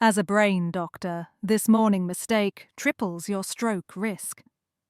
As a brain doctor, this morning mistake triples your stroke risk.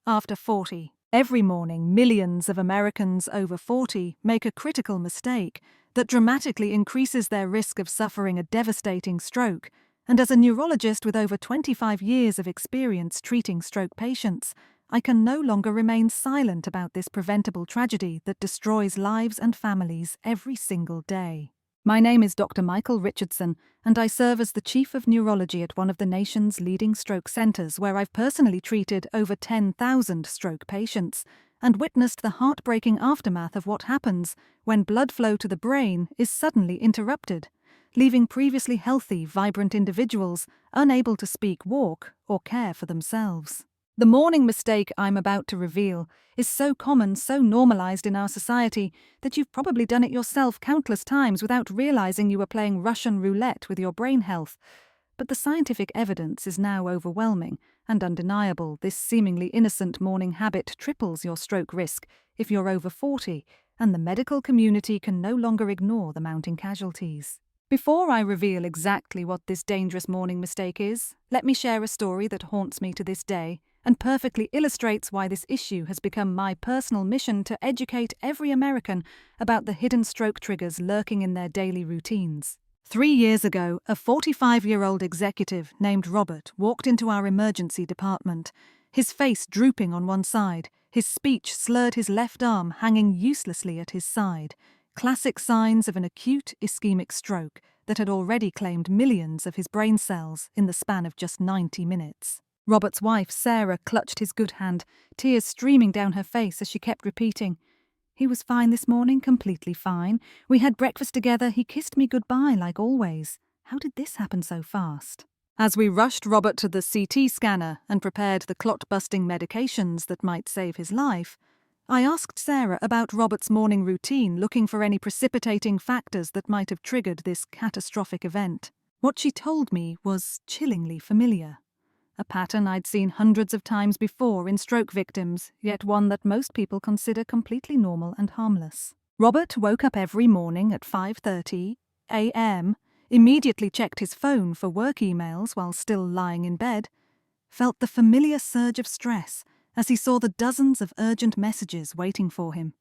After 40, every morning millions of Americans over 40 make a critical mistake that dramatically increases their risk of suffering a devastating stroke. And as a neurologist with over 25 years of experience treating stroke patients, I can no longer remain silent about this preventable tragedy that destroys lives and families every single day. My name is Dr. Michael Richardson, and I serve as the Chief of Neurology at one of the nation's leading stroke centres, where I've personally treated over 10,000 stroke patients and witnessed the heartbreaking aftermath of what happens when blood flow to the brain is suddenly interrupted, leaving previously healthy, vibrant individuals unable to speak, walk, or care for themselves. The morning mistake I'm about to reveal is so common, so normalized in our society, that you've probably done it yourself countless times without realizing you were playing Russian roulette with your brain health. But the scientific evidence is now overwhelming and undeniable. This seemingly innocent morning habit triples your stroke risk if you're over 40, and the medical community can no longer ignore the mounting casualties. Before I reveal exactly what this dangerous morning mistake is, let me share a story that haunts me to this day and perfectly illustrates why this issue has become my personal mission to educate every American about the hidden stroke triggers lurking in their daily routines. 3 years ago, a 45-year-old executive named Robert walked into our emergency department, his face drooping on one side, his speech slurred, his left arm hanging uselessly at his side. Classic signs of an acute ischemic stroke that had already claimed millions of his brain cells in the span of just 90 minutes. Robert's wife, Sarah, clutched his good hand, tears streaming down her face as she kept repeating, "He was fine this morning, completely fine. We had breakfast together, he kissed me goodbye like always. How did this happen so fast?" As we rushed Robert to the CT scanner and prepared the clot-busting medications that might save his life, I asked Sarah about Robert's morning routine, looking for any precipitating factors that might have triggered this catastrophic event. What she told me was chillingly familiar. A pattern I'd seen hundreds of times before in stroke victims, yet one that most people consider completely normal and harmless. Robert woke up every morning at 5:30 a.m., immediately checked his phone for work emails while still lying in bed, felt the familiar surge of stress as he saw the dozens of urgent messages waiting for him,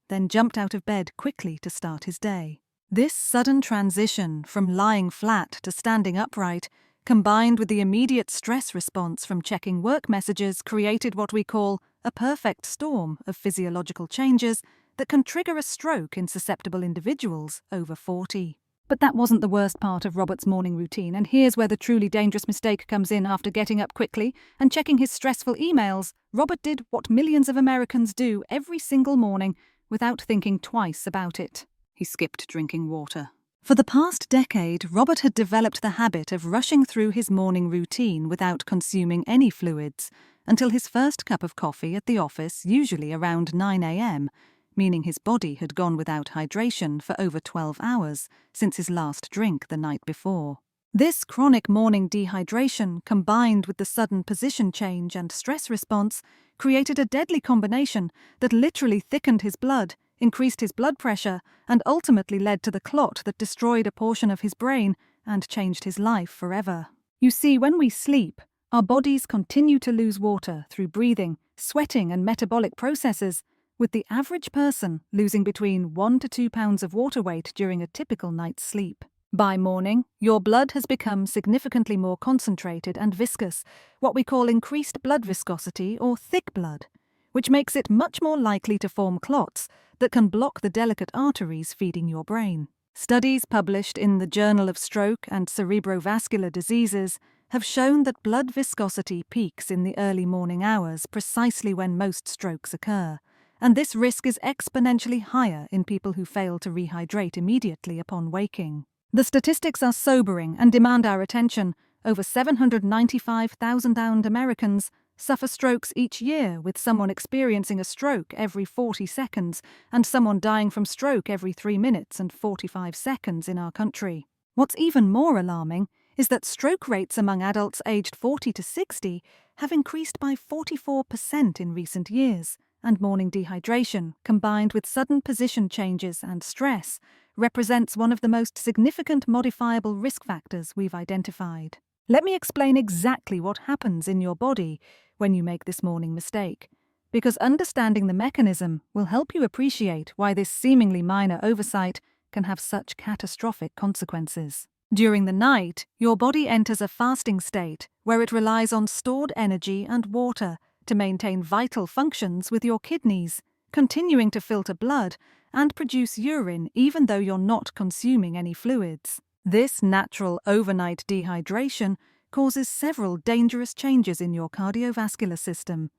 then jumped out of bed quickly to start his day. This sudden transition from lying flat to standing upright, combined with the immediate stress response from checking work messages, created what we call a perfect storm of physiological changes that can trigger a stroke in susceptible individuals over 40. But that wasn't the worst part of Robert's morning routine, and here's where the truly dangerous mistake comes in. After getting up quickly and checking his stressful emails, Robert did what millions of Americans do every single morning without thinking twice about it. He skipped drinking water. For the past decade, Robert had developed the habit of rushing through his morning routine without consuming any fluids until his first cup of coffee at the office, usually around 9 a.m., meaning his body had gone without hydration for over 12 hours since his last drink the night before. This chronic morning dehydration, combined with the sudden position change and stress response, created a deadly combination that literally thickened his blood, increased his blood pressure, and ultimately led to the clot that destroyed a portion of his brain and changed his life forever. You see, when we sleep, our bodies continue to lose water through breathing, sweating, and metabolic processes, with the average person losing between 1 to 2 pounds of water weight during a typical night's sleep. By morning, your blood has become significantly more concentrated and viscous, what we call increased blood viscosity or thick blood, which makes it much more likely to form clots that can block the delicate arteries feeding your brain. Studies published in the Journal of Stroke and Cerebrovascular Diseases have shown that blood viscosity peaks in the early morning hours, precisely when most strokes occur, and this risk is exponentially higher in people who fail to rehydrate immediately upon waking. The statistics are sobering and demand our attention. Over 795,000 Americans suffer strokes each year, with someone experiencing a stroke every 40 seconds and someone dying from stroke every 3 minutes and 45 seconds in our country. What's even more alarming is that stroke rates among adults aged 40 to 60 have increased by 44% in recent years, and morning dehydration, combined with sudden position changes and stress, represents one of the most significant modifiable risk factors we've identified. Let me explain exactly what happens in your body when you make this morning mistake, because understanding the mechanism will help you appreciate why this seemingly minor oversight can have such catastrophic consequences. During the night, your body enters a fasting state where it relies on stored energy and water to maintain vital functions with your kidneys, continuing to filter blood and produce urine even though you're not consuming any fluids. This natural overnight dehydration causes several dangerous changes in your cardiovascular system,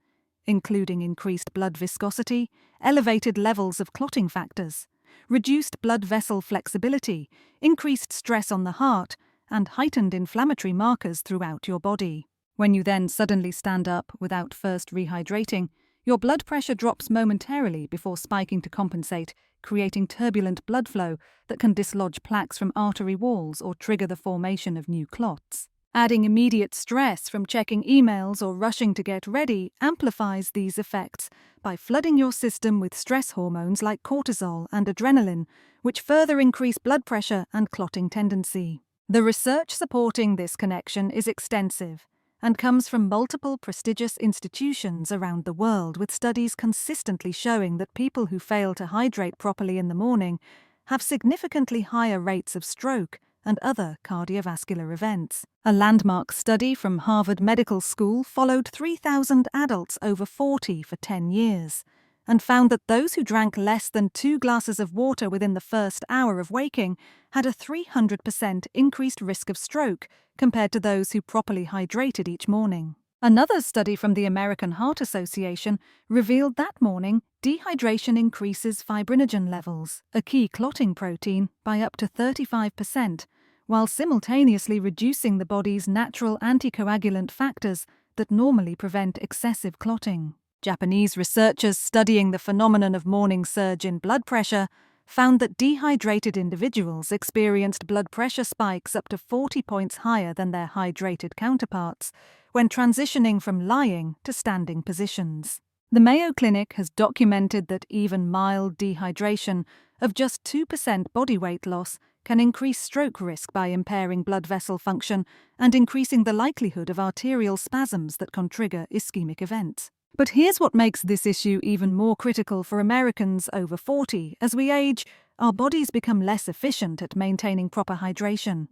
including increased blood viscosity, elevated levels of clotting factors, reduced blood vessel flexibility, increased stress on the heart, and heightened inflammatory markers throughout your body. When you then suddenly stand up without first rehydrating, your blood pressure drops momentarily before spiking to compensate, creating turbulent blood flow that can dislodge plaques from artery walls or trigger the formation of new clots. Adding immediate stress from checking emails or rushing to get ready amplifies these effects by flooding your system with stress hormones like cortisol and adrenaline, which further increase blood pressure and clotting tendency. The research supporting this connection is extensive and comes from multiple prestigious institutions around the world, with studies consistently showing that people who fail to hydrate properly in the morning have significantly higher rates of stroke and other cardiovascular events. A landmark study from Harvard Medical School followed 3,000 adults over 40 for 10 years and found that those who drank less than 2 glasses of water within the first hour of waking had a 300% increased risk of stroke compared to those who properly hydrated each morning. Another study from the American Heart Association revealed that morning dehydration increases fibrinogen levels, a key clotting protein, by up to 35%, while simultaneously reducing the body's natural anticoagulant factors that normally prevent excessive clotting. Japanese researchers studying the phenomenon of morning surge in blood pressure found that dehydrated individuals experienced blood pressure spikes up to 40 points higher than their hydrated counterparts when transitioning from lying to standing positions. The Mayo Clinic has documented that even mild dehydration of just 2% body weight loss can increase stroke risk by impairing blood vessel function and increasing the likelihood of arterial spasms that can trigger ischemic events. But here's what makes this issue even more critical for Americans over 40. As we age, our bodies become less efficient at maintaining proper hydration.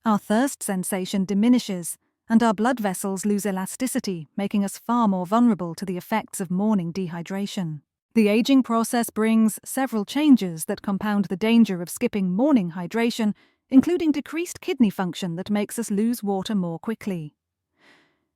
Our thirst sensation diminishes, and our blood vessels lose elasticity, making us far more vulnerable to the effects of morning dehydration. The aging process brings several changes that compound the danger of skipping morning hydration, including decreased kidney function that makes us lose water more quickly,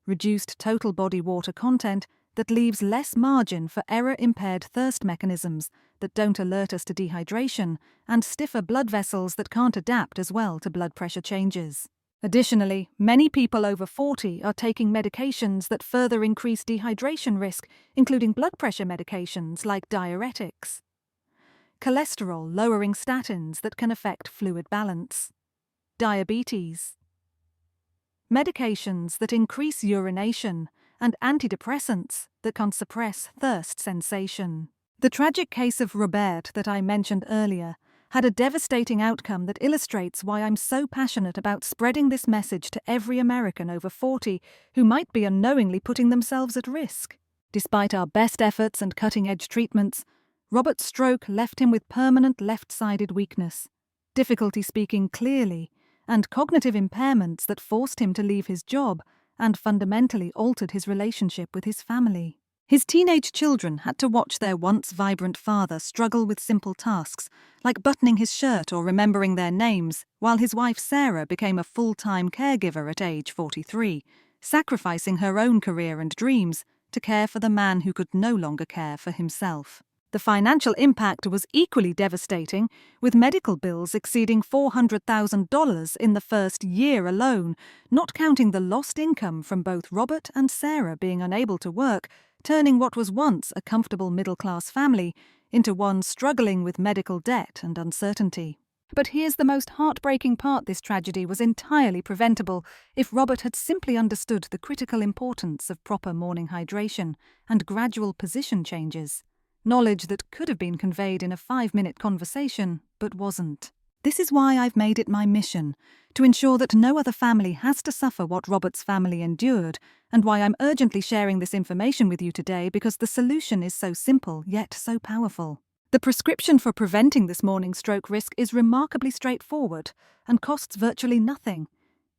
reduced total body water content that leaves less margin for error-impaired thirst mechanisms that don't alert us to dehydration, and stiffer blood vessels that can't adapt as well to blood pressure changes. Additionally, many people over 40 are taking medications that further increase dehydration risk, including blood pressure medications like diuretics, cholesterol-lowering statins that can affect fluid balance, diabetes, medications that increase urination, and antidepressants that can suppress thirst sensation. The tragic case of Robert that I mentioned earlier had a devastating outcome that illustrates why I'm so passionate about spreading this message to every American over 40 who might be unknowingly putting themselves at risk. Despite our best efforts and cutting-edge treatments, Robert's stroke left him with permanent left-sided weakness, difficulty speaking clearly, and cognitive impairments that forced him to leave his job and fundamentally altered his relationship with his family. His teenage children had to watch their once vibrant father struggle with simple tasks, like buttoning his shirt or remembering their names, while his wife Sarah became a full-time caregiver at age 43, sacrificing her own career and dreams to care for the man who could no longer care for himself. The financial impact was equally devastating, with medical bills exceeding $400,000 in the first year alone, not counting the lost income from both Robert and Sarah being unable to work, turning what was once a comfortable middle-class family into one struggling with medical debt and uncertainty. But here's the most heartbreaking part: this tragedy was entirely preventable if Robert had simply understood the critical importance of proper morning hydration and gradual position changes. knowledge that could have been conveyed in a 5-minute conversation, but wasn't. This is why I've made it my mission to ensure that no other family has to suffer what Robert's family endured, and why I'm urgently sharing this information with you today, because the solution is so simple yet so powerful. The prescription for preventing this morning stroke risk is remarkably straightforward and costs virtually nothing,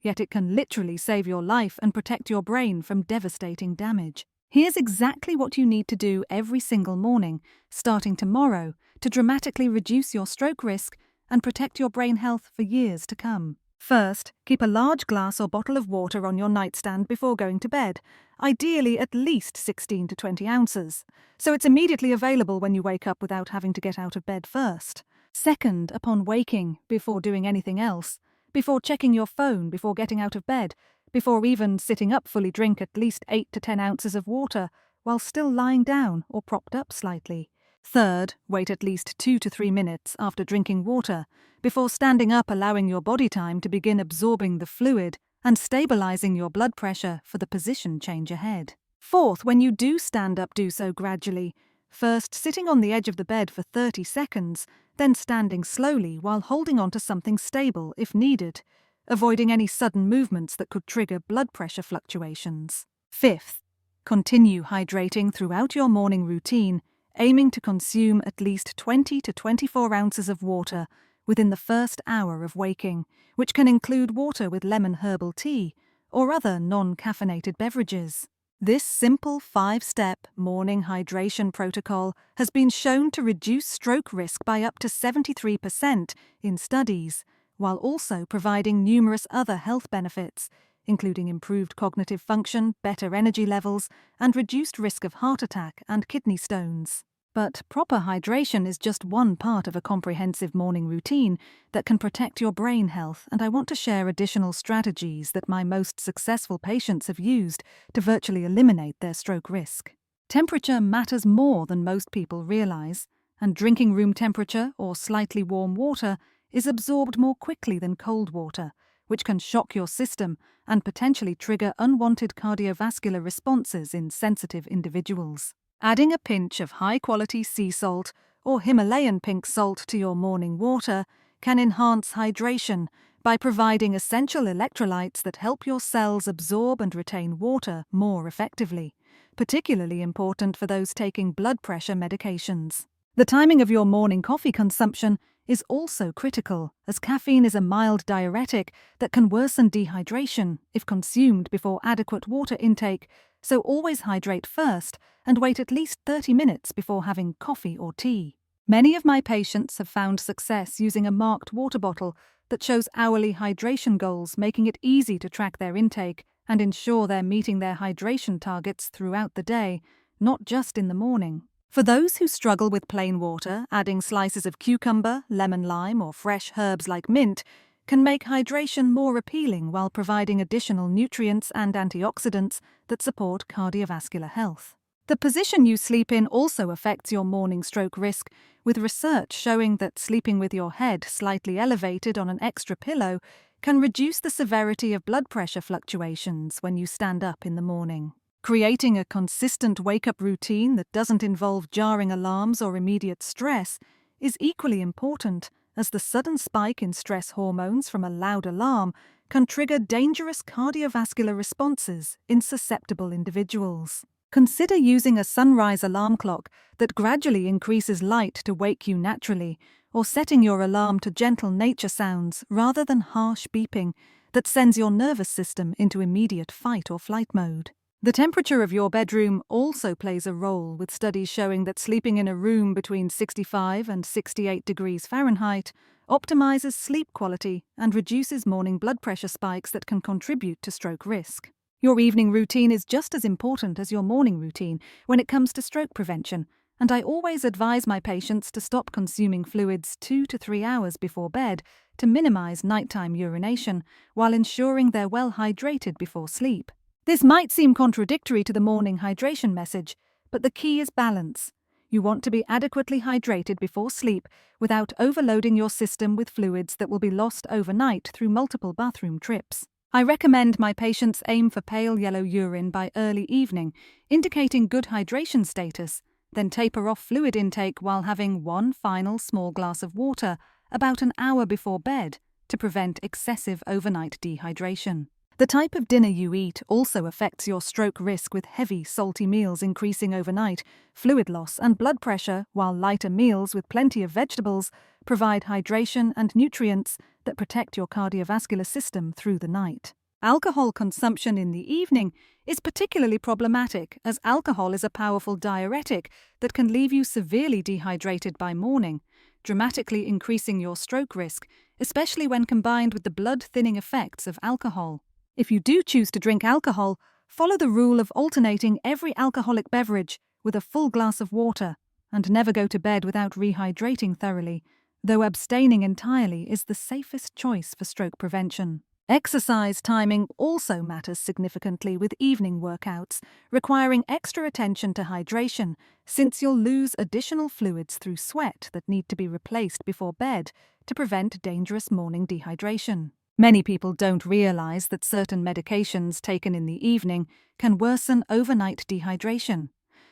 yet it can literally save your life and protect your brain from devastating damage. Here's exactly what you need to do every single morning, starting tomorrow, to dramatically reduce your stroke risk and protect your brain health for years to come. First, keep a large glass or bottle of water on your nightstand before going to bed, ideally at least 16 to 20 ounces, so it's immediately available when you wake up without having to get out of bed first. Second, upon waking, before doing anything else, before checking your phone, before getting out of bed, before even sitting up, fully drink at least 8 to 10 ounces of water while still lying down or propped up slightly. Third, wait at least 2 to 3 minutes after drinking water before standing up, allowing your body time to begin absorbing the fluid and stabilizing your blood pressure for the position change ahead. Fourth, when you do stand up, do so gradually, first sitting on the edge of the bed for 30 seconds, then standing slowly while holding on to something stable if needed, avoiding any sudden movements that could trigger blood pressure fluctuations. Fifth, continue hydrating throughout your morning routine, aiming to consume at least 20 to 24 ounces of water within the first hour of waking, which can include water with lemon herbal tea or other non-caffeinated beverages. This simple 5-step morning hydration protocol has been shown to reduce stroke risk by up to 73% in studies, while also providing numerous other health benefits, including improved cognitive function, better energy levels, and reduced risk of heart attack and kidney stones. But proper hydration is just one part of a comprehensive morning routine that can protect your brain health, and I want to share additional strategies that my most successful patients have used to virtually eliminate their stroke risk. Temperature matters more than most people realize, and drinking room temperature or slightly warm water is absorbed more quickly than cold water, which can shock your system and potentially trigger unwanted cardiovascular responses in sensitive individuals. Adding a pinch of high-quality sea salt or Himalayan pink salt to your morning water can enhance hydration by providing essential electrolytes that help your cells absorb and retain water more effectively, particularly important for those taking blood pressure medications. The timing of your morning coffee consumption is also critical, as caffeine is a mild diuretic that can worsen dehydration if consumed before adequate water intake, so always hydrate first and wait at least 30 minutes before having coffee or tea. Many of my patients have found success using a marked water bottle that shows hourly hydration goals, making it easy to track their intake and ensure they're meeting their hydration targets throughout the day, not just in the morning. For those who struggle with plain water, adding slices of cucumber, lemon lime, or fresh herbs like mint can make hydration more appealing while providing additional nutrients and antioxidants that support cardiovascular health. The position you sleep in also affects your morning stroke risk, with research showing that sleeping with your head slightly elevated on an extra pillow can reduce the severity of blood pressure fluctuations when you stand up in the morning. Creating a consistent wake-up routine that doesn't involve jarring alarms or immediate stress is equally important, as the sudden spike in stress hormones from a loud alarm can trigger dangerous cardiovascular responses in susceptible individuals. Consider using a sunrise alarm clock that gradually increases light to wake you naturally, or setting your alarm to gentle nature sounds rather than harsh beeping that sends your nervous system into immediate fight or flight mode. The temperature of your bedroom also plays a role, with studies showing that sleeping in a room between 65 and 68 degrees Fahrenheit optimizes sleep quality and reduces morning blood pressure spikes that can contribute to stroke risk. Your evening routine is just as important as your morning routine when it comes to stroke prevention, and I always advise my patients to stop consuming fluids 2 to 3 hours before bed to minimize nighttime urination while ensuring they're well hydrated before sleep. This might seem contradictory to the morning hydration message, but the key is balance. You want to be adequately hydrated before sleep without overloading your system with fluids that will be lost overnight through multiple bathroom trips. I recommend my patients aim for pale yellow urine by early evening, indicating good hydration status, Then taper off fluid intake while having one final small glass of water about an hour before bed to prevent excessive overnight dehydration. The type of dinner you eat also affects your stroke risk, with heavy, salty meals increasing overnight fluid loss and blood pressure, while lighter meals with plenty of vegetables provide hydration and nutrients that protect your cardiovascular system through the night. Alcohol consumption in the evening is particularly problematic, as alcohol is a powerful diuretic that can leave you severely dehydrated by morning, dramatically increasing your stroke risk, especially when combined with the blood-thinning effects of alcohol. If you do choose to drink alcohol, follow the rule of alternating every alcoholic beverage with a full glass of water, and never go to bed without rehydrating thoroughly, though abstaining entirely is the safest choice for stroke prevention. Exercise timing also matters significantly with evening workouts, requiring extra attention to hydration, since you'll lose additional fluids through sweat that need to be replaced before bed to prevent dangerous morning dehydration. Many people don't realize that certain medications taken in the evening can worsen overnight dehydration.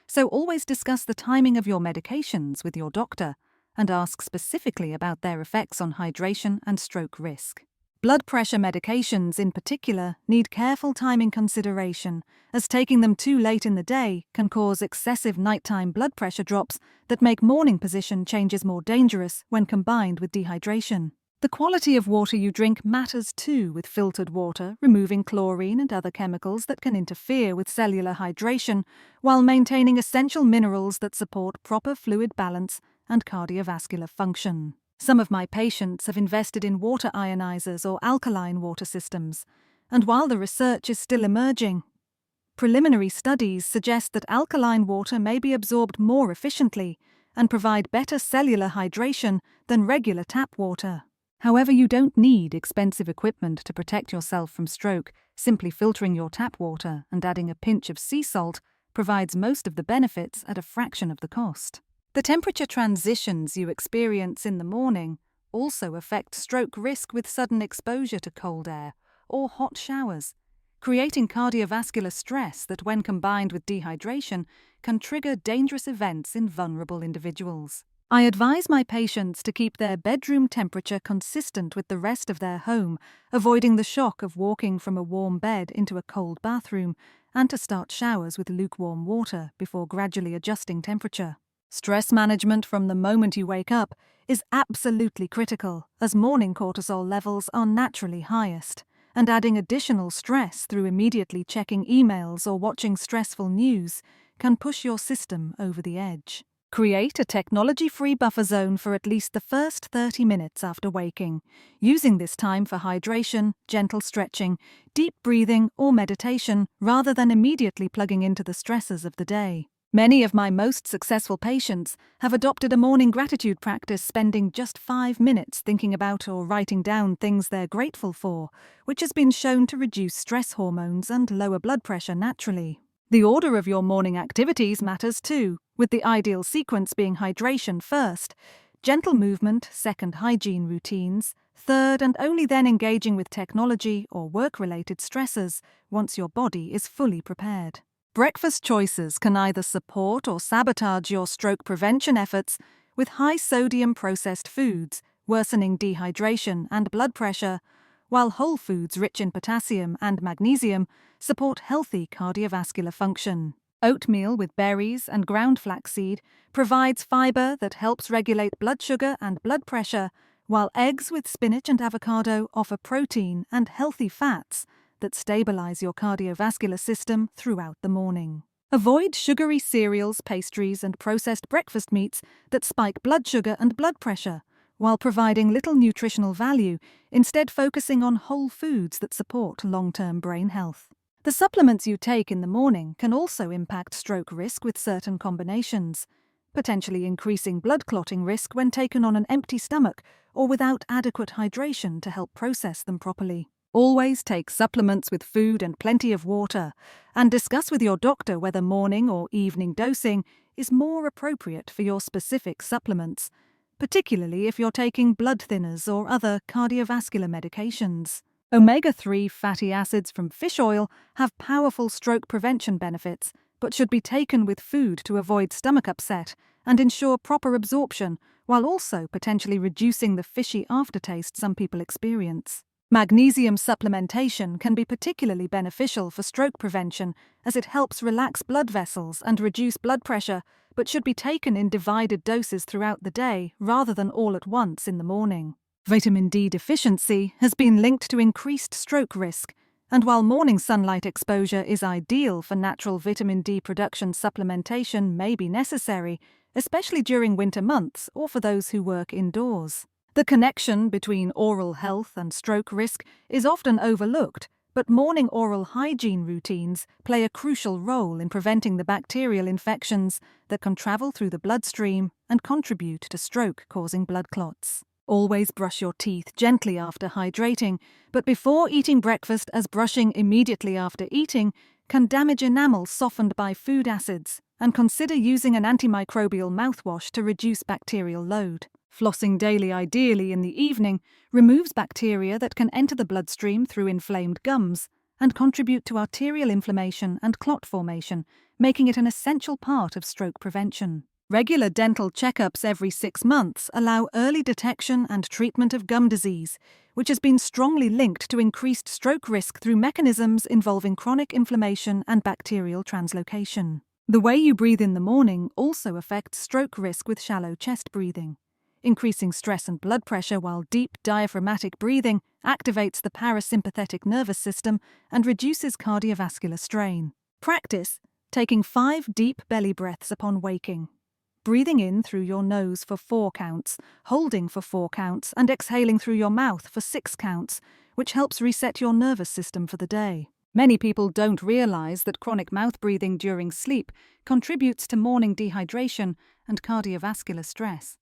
So always discuss the timing of your medications with your doctor and ask specifically about their effects on hydration and stroke risk. Blood pressure medications in particular need careful timing consideration, as taking them too late in the day can cause excessive nighttime blood pressure drops that make morning position changes more dangerous when combined with dehydration. The quality of water you drink matters too, with filtered water removing chlorine and other chemicals that can interfere with cellular hydration, while maintaining essential minerals that support proper fluid balance and cardiovascular function. Some of my patients have invested in water ionizers or alkaline water systems, and while the research is still emerging, preliminary studies suggest that alkaline water may be absorbed more efficiently and provide better cellular hydration than regular tap water. However, you don't need expensive equipment to protect yourself from stroke. Simply filtering your tap water and adding a pinch of sea salt provides most of the benefits at a fraction of the cost. The temperature transitions you experience in the morning also affect stroke risk, with sudden exposure to cold air or hot showers, creating cardiovascular stress that, when combined with dehydration, can trigger dangerous events in vulnerable individuals. I advise my patients to keep their bedroom temperature consistent with the rest of their home, avoiding the shock of walking from a warm bed into a cold bathroom, and to start showers with lukewarm water before gradually adjusting temperature. Stress management from the moment you wake up is absolutely critical, as morning cortisol levels are naturally highest, and adding additional stress through immediately checking emails or watching stressful news can push your system over the edge. Create a technology-free buffer zone for at least the first 30 minutes after waking, using this time for hydration, gentle stretching, deep breathing, or meditation, rather than immediately plugging into the stresses of the day. Many of my most successful patients have adopted a morning gratitude practice, spending just 5 minutes thinking about or writing down things they're grateful for, which has been shown to reduce stress hormones and lower blood pressure naturally. The order of your morning activities matters too, with the ideal sequence being hydration first, gentle movement second, hygiene routines third, and only then engaging with technology or work-related stressors once your body is fully prepared. Breakfast choices can either support or sabotage your stroke prevention efforts, with high-sodium processed foods worsening dehydration and blood pressure, while whole foods rich in potassium and magnesium support healthy cardiovascular function. Oatmeal with berries and ground flaxseed provides fiber that helps regulate blood sugar and blood pressure, while eggs with spinach and avocado offer protein and healthy fats that stabilize your cardiovascular system throughout the morning. Avoid sugary cereals, pastries, and processed breakfast meats that spike blood sugar and blood pressure, while providing little nutritional value, instead focusing on whole foods that support long-term brain health. The supplements you take in the morning can also impact stroke risk with certain combinations, potentially increasing blood clotting risk when taken on an empty stomach or without adequate hydration to help process them properly. Always take supplements with food and plenty of water, and discuss with your doctor whether morning or evening dosing is more appropriate for your specific supplements, particularly if you're taking blood thinners or other cardiovascular medications. Omega-3 fatty acids from fish oil have powerful stroke prevention benefits, but should be taken with food to avoid stomach upset and ensure proper absorption, while also potentially reducing the fishy aftertaste some people experience. Magnesium supplementation can be particularly beneficial for stroke prevention as it helps relax blood vessels and reduce blood pressure, but should be taken in divided doses throughout the day rather than all at once in the morning. Vitamin D deficiency has been linked to increased stroke risk, and while morning sunlight exposure is ideal for natural vitamin D production, supplementation may be necessary, especially during winter months or for those who work indoors. The connection between oral health and stroke risk is often overlooked, but morning oral hygiene routines play a crucial role in preventing the bacterial infections that can travel through the bloodstream and contribute to stroke-causing blood clots. Always brush your teeth gently after hydrating, but before eating breakfast, as brushing immediately after eating can damage enamel softened by food acids, and consider using an antimicrobial mouthwash to reduce bacterial load. Flossing daily, ideally in the evening, removes bacteria that can enter the bloodstream through inflamed gums and contribute to arterial inflammation and clot formation, making it an essential part of stroke prevention. Regular dental checkups every 6 months allow early detection and treatment of gum disease, which has been strongly linked to increased stroke risk through mechanisms involving chronic inflammation and bacterial translocation. The way you breathe in the morning also affects stroke risk with shallow chest breathing. Increasing stress and blood pressure while deep diaphragmatic breathing activates the parasympathetic nervous system and reduces cardiovascular strain. Practice taking 5 deep belly breaths upon waking. Breathing in through your nose for 4 counts, holding for 4 counts, and exhaling through your mouth for 6 counts, which helps reset your nervous system for the day. Many people don't realize that chronic mouth breathing during sleep contributes to morning dehydration and cardiovascular stress.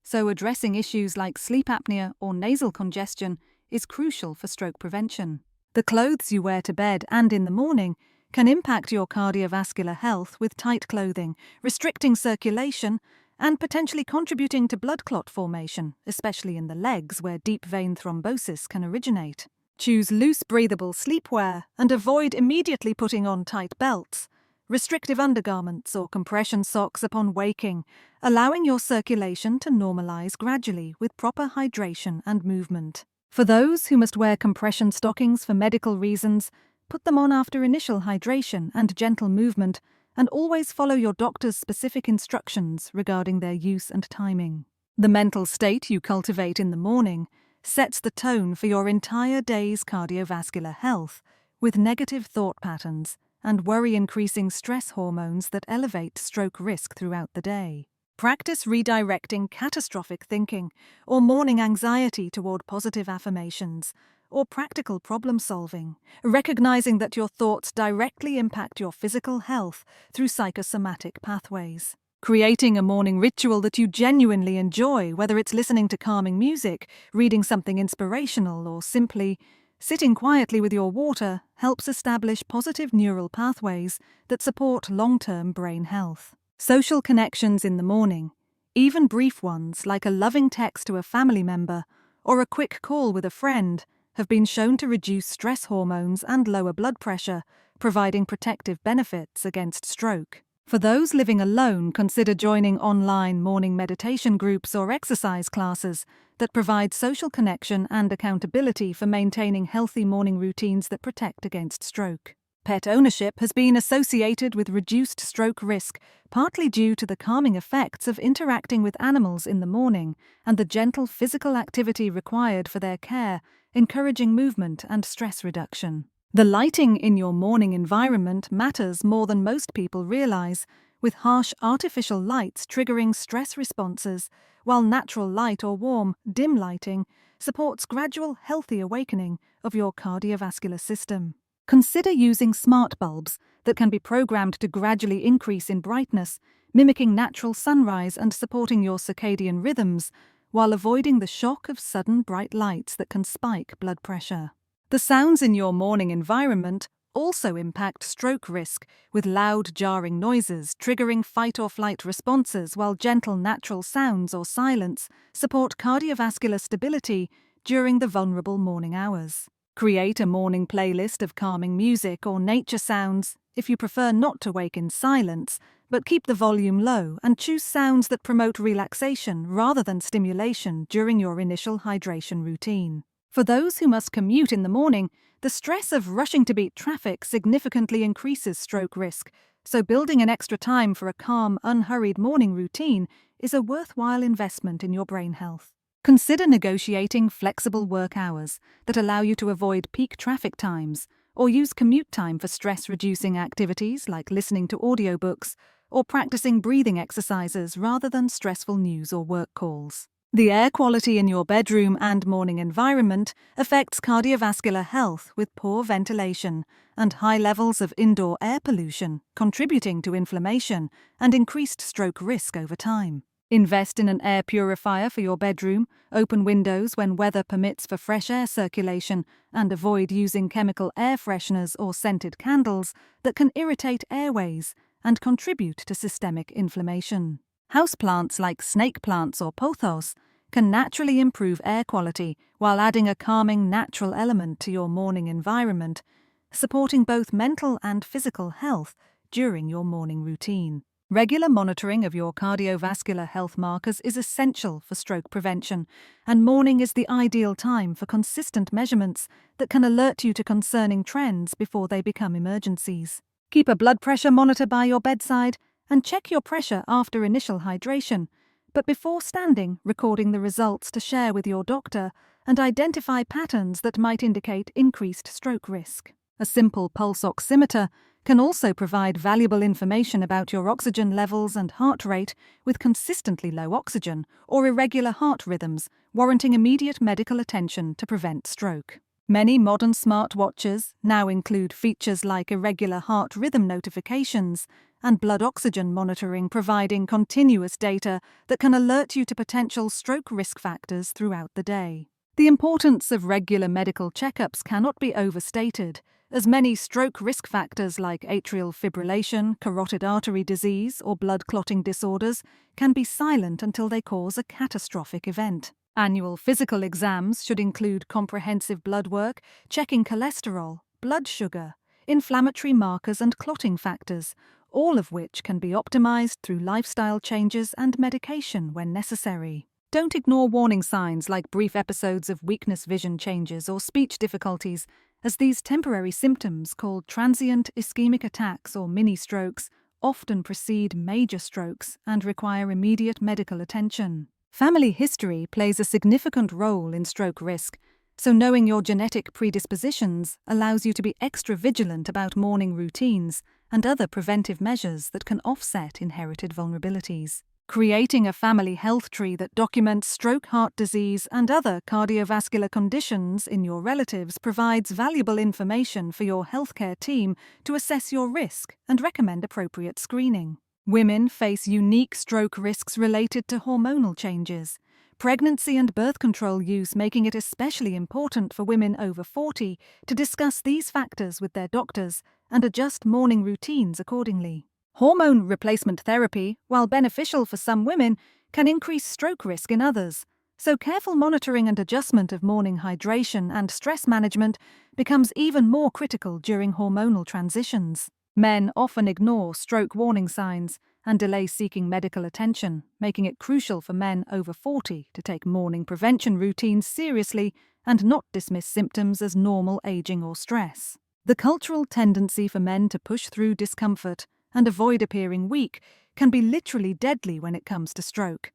So addressing issues like sleep apnea or nasal congestion is crucial for stroke prevention. The clothes you wear to bed and in the morning can impact your cardiovascular health with tight clothing, restricting circulation and potentially contributing to blood clot formation, especially in the legs where deep vein thrombosis can originate. Choose loose, breathable sleepwear and avoid immediately putting on tight belts. Restrictive undergarments or compression socks upon waking, allowing your circulation to normalize gradually with proper hydration and movement. For those who must wear compression stockings for medical reasons, put them on after initial hydration and gentle movement, and always follow your doctor's specific instructions regarding their use and timing. The mental state you cultivate in the morning sets the tone for your entire day's cardiovascular health, with negative thought patterns and worry-increasing stress hormones that elevate stroke risk throughout the day. Practice redirecting catastrophic thinking or morning anxiety toward positive affirmations or practical problem-solving, recognizing that your thoughts directly impact your physical health through psychosomatic pathways. Creating a morning ritual that you genuinely enjoy, whether it's listening to calming music, reading something inspirational, or simply sitting quietly with your water, helps establish positive neural pathways that support long-term brain health. Social connections in the morning, even brief ones like a loving text to a family member or a quick call with a friend, have been shown to reduce stress hormones and lower blood pressure, providing protective benefits against stroke. For those living alone, consider joining online morning meditation groups or exercise classes that provide social connection and accountability for maintaining healthy morning routines that protect against stroke. Pet ownership has been associated with reduced stroke risk, partly due to the calming effects of interacting with animals in the morning and the gentle physical activity required for their care, encouraging movement and stress reduction. The lighting in your morning environment matters more than most people realize, with harsh artificial lights triggering stress responses, while natural light or warm, dim lighting supports gradual, healthy awakening of your cardiovascular system. Consider using smart bulbs that can be programmed to gradually increase in brightness, mimicking natural sunrise and supporting your circadian rhythms, while avoiding the shock of sudden bright lights that can spike blood pressure. The sounds in your morning environment also impact stroke risk, with loud, jarring noises triggering fight-or-flight responses, while gentle, natural sounds or silence support cardiovascular stability during the vulnerable morning hours. Create a morning playlist of calming music or nature sounds if you prefer not to wake in silence, but keep the volume low and choose sounds that promote relaxation rather than stimulation during your initial hydration routine. For those who must commute in the morning, the stress of rushing to beat traffic significantly increases stroke risk, so building an extra time for a calm, unhurried morning routine is a worthwhile investment in your brain health. Consider negotiating flexible work hours that allow you to avoid peak traffic times, or use commute time for stress-reducing activities like listening to audiobooks or practicing breathing exercises rather than stressful news or work calls. The air quality in your bedroom and morning environment affects cardiovascular health with poor ventilation and high levels of indoor air pollution, contributing to inflammation and increased stroke risk over time. Invest in an air purifier for your bedroom, open windows when weather permits for fresh air circulation, and avoid using chemical air fresheners or scented candles that can irritate airways and contribute to systemic inflammation. Houseplants like snake plants or pothos can naturally improve air quality while adding a calming natural element to your morning environment, supporting both mental and physical health during your morning routine. Regular monitoring of your cardiovascular health markers is essential for stroke prevention, and morning is the ideal time for consistent measurements that can alert you to concerning trends before they become emergencies. Keep a blood pressure monitor by your bedside and check your pressure after initial hydration, but before standing, recording the results to share with your doctor and identify patterns that might indicate increased stroke risk. A simple pulse oximeter can also provide valuable information about your oxygen levels and heart rate with consistently low oxygen or irregular heart rhythms, warranting immediate medical attention to prevent stroke. Many modern smartwatches now include features like irregular heart rhythm notifications and blood oxygen monitoring, providing continuous data that can alert you to potential stroke risk factors throughout the day. The importance of regular medical checkups cannot be overstated, as many stroke risk factors like atrial fibrillation, carotid artery disease, or blood clotting disorders can be silent until they cause a catastrophic event. Annual physical exams should include comprehensive blood work, checking cholesterol, blood sugar, inflammatory markers, and clotting factors, all of which can be optimized through lifestyle changes and medication when necessary. Don't ignore warning signs like brief episodes of weakness, vision changes, or speech difficulties, as these temporary symptoms, called transient ischemic attacks or mini-strokes, often precede major strokes and require immediate medical attention. Family history plays a significant role in stroke risk, so knowing your genetic predispositions allows you to be extra vigilant about morning routines and other preventive measures that can offset inherited vulnerabilities. Creating a family health tree that documents stroke, heart disease, and other cardiovascular conditions in your relatives provides valuable information for your healthcare team to assess your risk and recommend appropriate screening. Women face unique stroke risks related to hormonal changes, pregnancy and birth control use, making it especially important for women over 40 to discuss these factors with their doctors and adjust morning routines accordingly. Hormone replacement therapy, while beneficial for some women, can increase stroke risk in others, so careful monitoring and adjustment of morning hydration and stress management becomes even more critical during hormonal transitions. Men often ignore stroke warning signs and delay seeking medical attention, making it crucial for men over 40 to take morning prevention routines seriously and not dismiss symptoms as normal aging or stress. The cultural tendency for men to push through discomfort and avoid appearing weak can be literally deadly when it comes to stroke.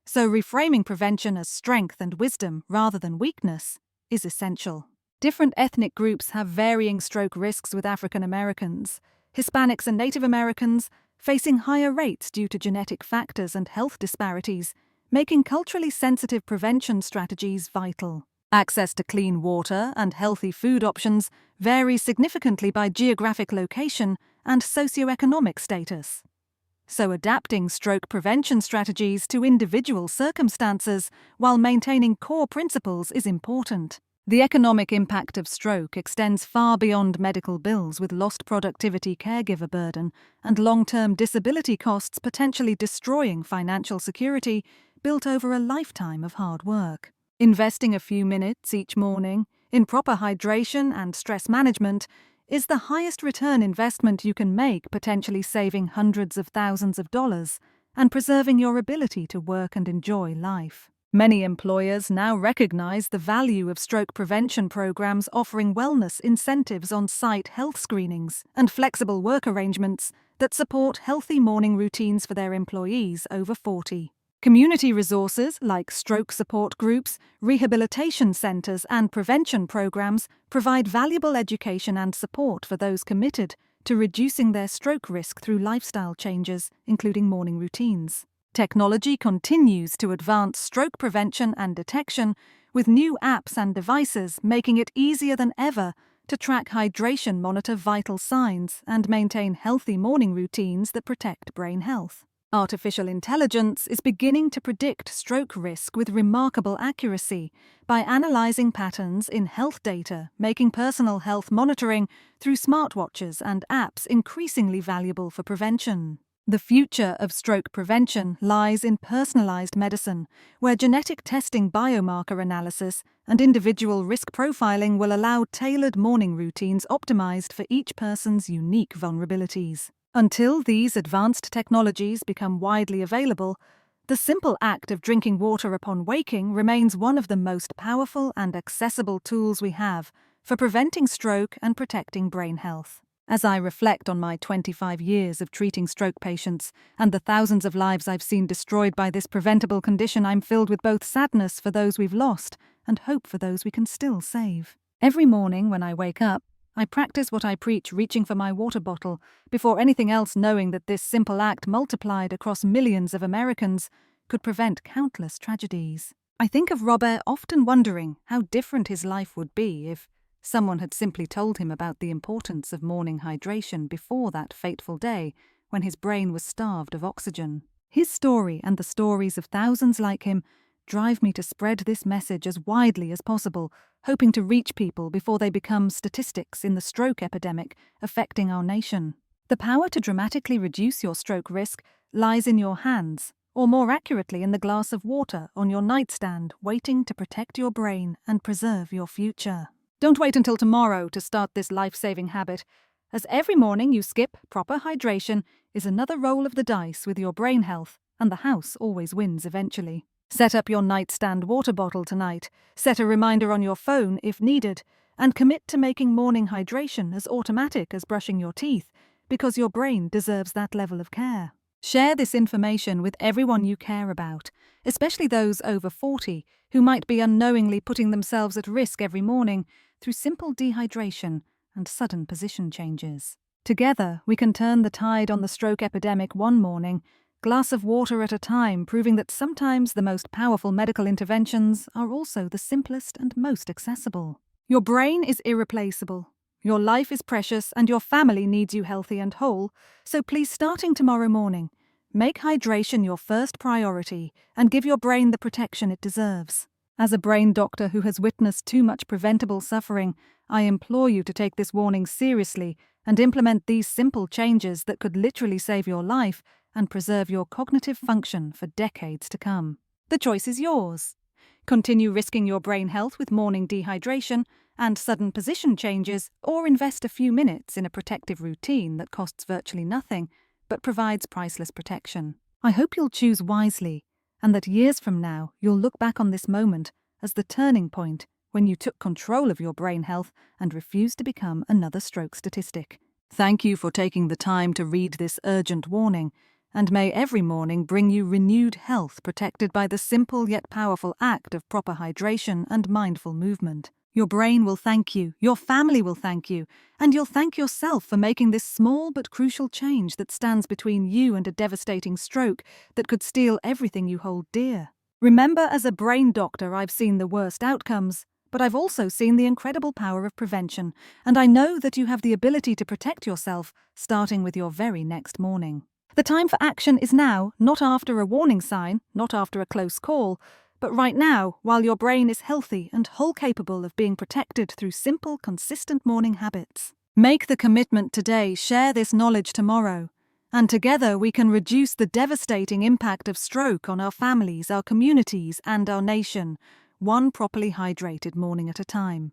So reframing prevention as strength and wisdom rather than weakness is essential. Different ethnic groups have varying stroke risks, with African Americans, Hispanics and Native Americans facing higher rates due to genetic factors and health disparities, making culturally sensitive prevention strategies vital. Access to clean water and healthy food options varies significantly by geographic location and socioeconomic status. So adapting stroke prevention strategies to individual circumstances while maintaining core principles is important. The economic impact of stroke extends far beyond medical bills, with lost productivity, caregiver burden, and long-term disability costs potentially destroying financial security built over a lifetime of hard work. Investing a few minutes each morning in proper hydration and stress management is the highest return investment you can make, potentially saving hundreds of thousands of dollars and preserving your ability to work and enjoy life. Many employers now recognize the value of stroke prevention programs, offering wellness incentives, on-site health screenings, and flexible work arrangements that support healthy morning routines for their employees over 40. Community resources like stroke support groups, rehabilitation centers, and prevention programs provide valuable education and support for those committed to reducing their stroke risk through lifestyle changes, including morning routines. Technology continues to advance stroke prevention and detection, with new apps and devices making it easier than ever to track hydration, monitor vital signs, and maintain healthy morning routines that protect brain health. Artificial intelligence is beginning to predict stroke risk with remarkable accuracy by analyzing patterns in health data, making personal health monitoring through smartwatches and apps increasingly valuable for prevention. The future of stroke prevention lies in personalized medicine, where genetic testing, biomarker analysis, and individual risk profiling will allow tailored morning routines optimized for each person's unique vulnerabilities. Until these advanced technologies become widely available, the simple act of drinking water upon waking remains one of the most powerful and accessible tools we have for preventing stroke and protecting brain health. As I reflect on my 25 years of treating stroke patients and the thousands of lives I've seen destroyed by this preventable condition, I'm filled with both sadness for those we've lost and hope for those we can still save. Every morning when I wake up, I practice what I preach, reaching for my water bottle before anything else, knowing that this simple act multiplied across millions of Americans could prevent countless tragedies. I think of Robert, often wondering how different his life would be if someone had simply told him about the importance of morning hydration before that fateful day when his brain was starved of oxygen. His story and the stories of thousands like him drive me to spread this message as widely as possible, hoping to reach people before they become statistics in the stroke epidemic affecting our nation. The power to dramatically reduce your stroke risk lies in your hands, or more accurately in the glass of water on your nightstand, waiting to protect your brain and preserve your future. Don't wait until tomorrow to start this life-saving habit, as every morning you skip proper hydration is another roll of the dice with your brain health, and the house always wins eventually. Set up your nightstand water bottle tonight, set a reminder on your phone if needed, and commit to making morning hydration as automatic as brushing your teeth, because your brain deserves that level of care. Share this information with everyone you care about, especially those over 40 who might be unknowingly putting themselves at risk every morning through simple dehydration and sudden position changes. Together, we can turn the tide on the stroke epidemic one morning, glass of water at a time, proving that sometimes the most powerful medical interventions are also the simplest and most accessible. Your brain is irreplaceable. Your life is precious and your family needs you healthy and whole, so please, starting tomorrow morning, make hydration your first priority and give your brain the protection it deserves. As a brain doctor who has witnessed too much preventable suffering, I implore you to take this warning seriously and implement these simple changes that could literally save your life and preserve your cognitive function for decades to come. The choice is yours. Continue risking your brain health with morning dehydration and sudden position changes, or invest a few minutes in a protective routine that costs virtually nothing but provides priceless protection. I hope you'll choose wisely, and that years from now you'll look back on this moment as the turning point when you took control of your brain health and refused to become another stroke statistic. Thank you for taking the time to read this urgent warning, and may every morning bring you renewed health protected by the simple yet powerful act of proper hydration and mindful movement. Your brain will thank you, your family will thank you, and you'll thank yourself for making this small but crucial change that stands between you and a devastating stroke that could steal everything you hold dear. Remember, as a brain doctor, I've seen the worst outcomes, but I've also seen the incredible power of prevention, and I know that you have the ability to protect yourself, starting with your very next morning. The time for action is now, not after a warning sign, not after a close call, but right now, while your brain is healthy and whole, capable of being protected through simple, consistent morning habits. Make the commitment today, share this knowledge tomorrow, and together we can reduce the devastating impact of stroke on our families, our communities, and our nation, one properly hydrated morning at a time.